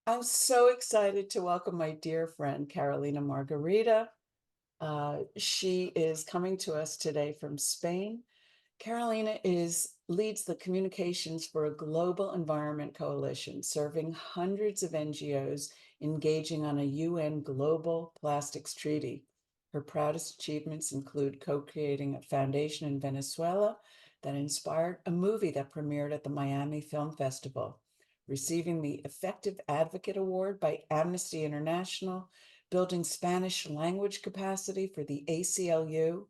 I'm so excited to welcome my dear friend, Carolina Margarita. She is coming to us today from Spain. Carolina leads the communications for a global environment coalition, serving hundreds of NGOs engaging on a UN global plastics treaty. Her proudest achievements include co-creating a foundation in Venezuela that inspired a movie that premiered at the Miami Film Festival, receiving the Effective Advocate Award by Amnesty International, building Spanish language capacity for the ACLU,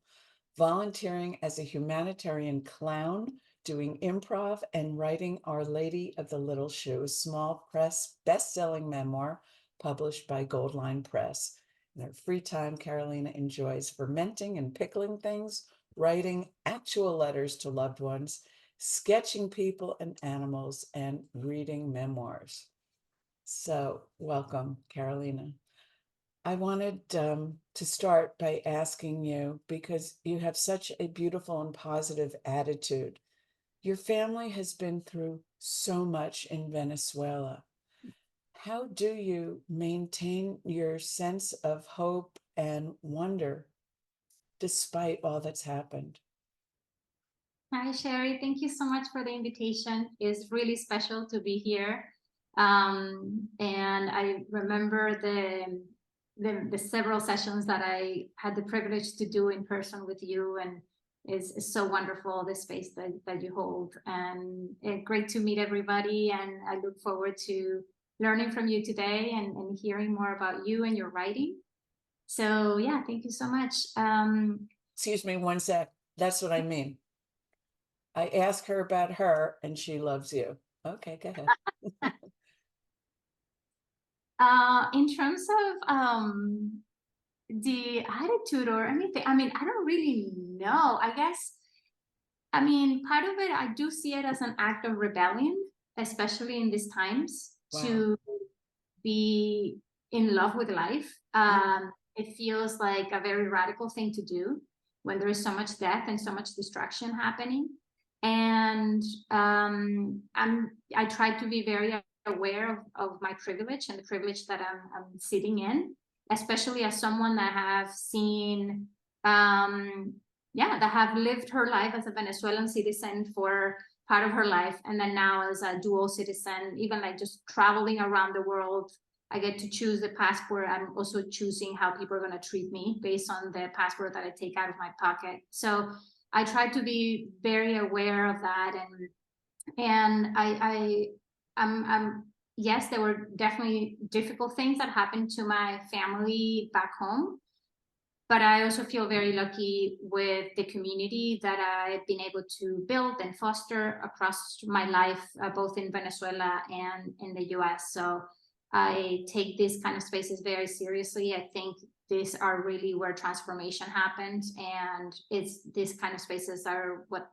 volunteering as a humanitarian clown, doing improv, and writing Our Lady of the Little Shoe, a small press best-selling memoir published by Goldline Press. In her free time, Carolina enjoys fermenting and pickling things, writing actual letters to loved ones, sketching people and animals, and reading memoirs. So, welcome, Carolina. I wanted to start by asking you, because you have such a beautiful and positive attitude. Your family has been through so much in Venezuela. How do you maintain your sense of hope and wonder despite all that's happened? Hi, Shari. Thank you so much for the invitation. It's really special to be here. And I remember the several sessions that I had the privilege to do in person with you, and it's so wonderful, the space that you hold. And great to meet everybody. And I look forward to learning from you today and hearing more about you and your writing. So yeah, thank you so much. Excuse me one sec. That's what I mean. I ask her about her and she loves you. Okay, go ahead. In terms of the attitude or anything, I mean, I don't really know. I guess, I mean, part of it, I do see it as an act of rebellion, especially in these times, Wow. to be in love with life. It feels like a very radical thing to do when there is so much death and so much destruction happening. And I try to be very aware of my privilege and the privilege that I'm sitting in, especially as someone that have seen, that have lived her life as a Venezuelan citizen for part of her life, and then now as a dual citizen, even like just traveling around the world, I get to choose the passport. I'm also choosing how people are going to treat me based on the passport that I take out of my pocket. So I try to be very aware of that, and I'm yes, there were definitely difficult things that happened to my family back home, but I also feel very lucky with the community that I've been able to build and foster across my life, both in Venezuela and in the US. So I take these kind of spaces very seriously. I think these are really where transformation happens, and it's these kind of spaces are what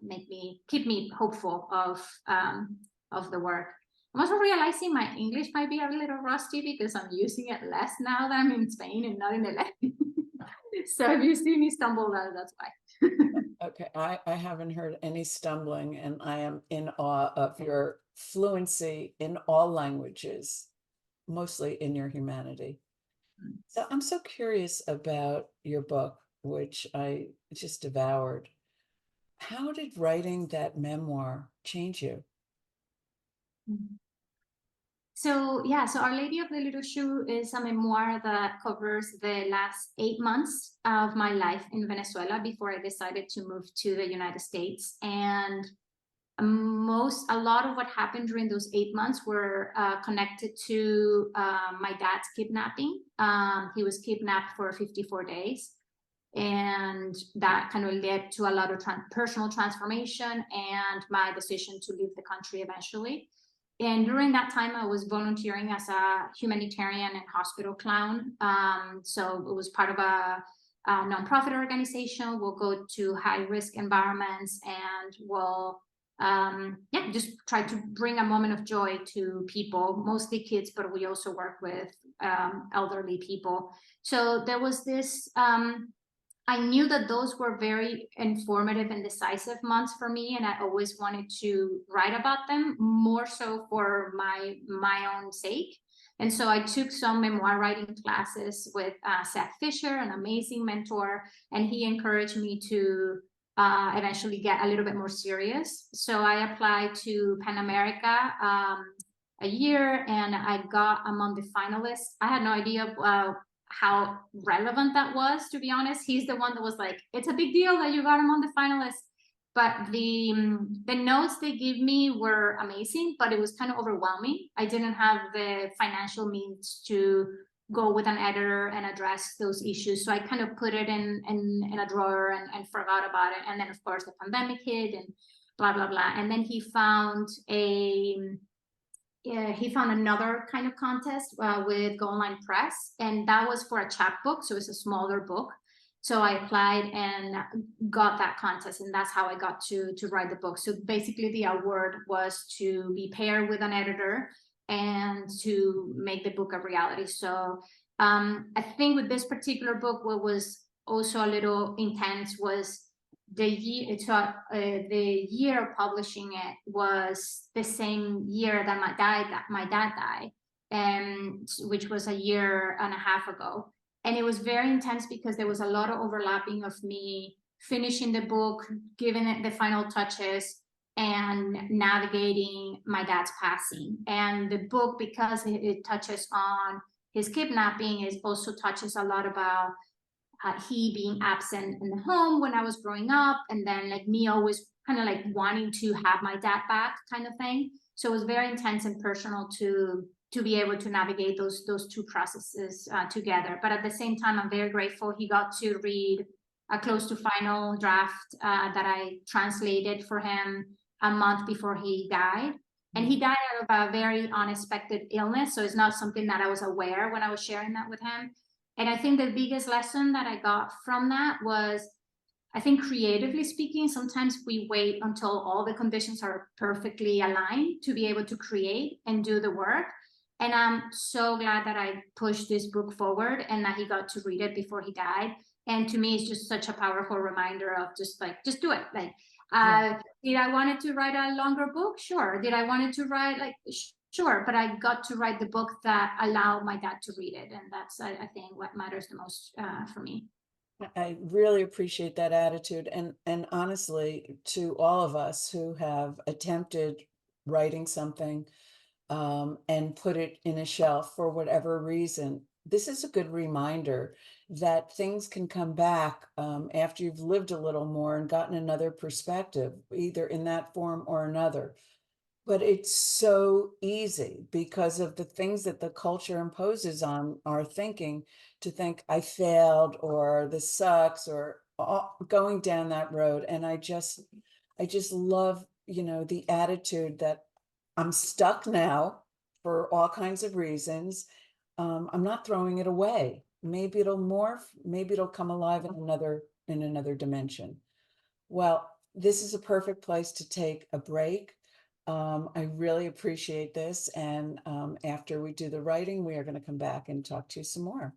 keep me hopeful of the work. I'm also realizing my English might be a little rusty because I'm using it less now that I'm in Spain and not in LA. So if you see me stumble, that's why. Okay, I haven't heard any stumbling, and I am in awe of your fluency in all languages, mostly in your humanity. So I'm so curious about your book, which I just devoured. How did writing that memoir change you? So yeah, so Our Lady of the Little Shoe is a memoir that covers the last 8 months of my life in Venezuela before I decided to move to the United States. And a lot of what happened during those 8 months were connected to my dad's kidnapping. He was kidnapped for 54 days. And that kind of led to a lot of personal transformation and my decision to leave the country eventually. And during that time, I was volunteering as a humanitarian and hospital clown. So it was part of a nonprofit organization. We'll go to high risk environments and we'll just try to bring a moment of joy to people, mostly kids, but we also work with elderly people. So there was this, I knew that those were very informative and decisive months for me, and I always wanted to write about them, more so for my own sake, And so I took some memoir writing classes with Seth Fisher, an amazing mentor, and he encouraged me to eventually get a little bit more serious. So I applied to Pan America a year, and I got among the finalists. I had no idea how relevant that was, to be honest. He's the one that was like, it's a big deal that you got among the finalists. But the notes they gave me were amazing, but it was kind of overwhelming. I didn't have the financial means to go with an editor and address those issues. So I kind of put it in a drawer and forgot about it. And then of course the pandemic hit and blah, blah, blah. And then he found another kind of contest with Go Online Press, and that was for a chapbook, so it's a smaller book. So I applied and got that contest, and that's how I got to write the book. So basically the award was to be paired with an editor and to make the book a reality. So I think with this particular book, what was also a little intense was the year of publishing it was the same year that my dad died, and which was a year and a half ago. And it was very intense because there was a lot of overlapping of me finishing the book, giving it the final touches, and navigating my dad's passing. And the book, because it touches on his kidnapping, it also touches a lot about he being absent in the home when I was growing up, and then like me always kind of like wanting to have my dad back kind of thing. So it was very intense and personal to be able to navigate those two processes together. But at the same time, I'm very grateful he got to read a close to final draft that I translated for him a month before he died. And he died of a very unexpected illness. So it's not something that I was aware when I was sharing that with him. And I think the biggest lesson that I got from that was, I think creatively speaking, sometimes we wait until all the conditions are perfectly aligned to be able to create and do the work. And I'm so glad that I pushed this book forward and that he got to read it before he died. And to me, it's just such a powerful reminder of just do it. Like, did I wanted to write a longer book? Sure. Did I wanted to write sure, but I got to write the book that allowed my dad to read it. And that's, I think, what matters the most for me. I really appreciate that attitude. And honestly, to all of us who have attempted writing something and put it in a shelf for whatever reason, this is a good reminder that things can come back after you've lived a little more and gotten another perspective, either in that form or another. But it's so easy because of the things that the culture imposes on our thinking to think I failed or this sucks or going down that road. And I just love, the attitude that I'm stuck now for all kinds of reasons. I'm not throwing it away. Maybe it'll morph, maybe it'll come alive in another dimension. Well, this is a perfect place to take a break. I really appreciate this. And after we do the writing, we are going to come back and talk to you some more.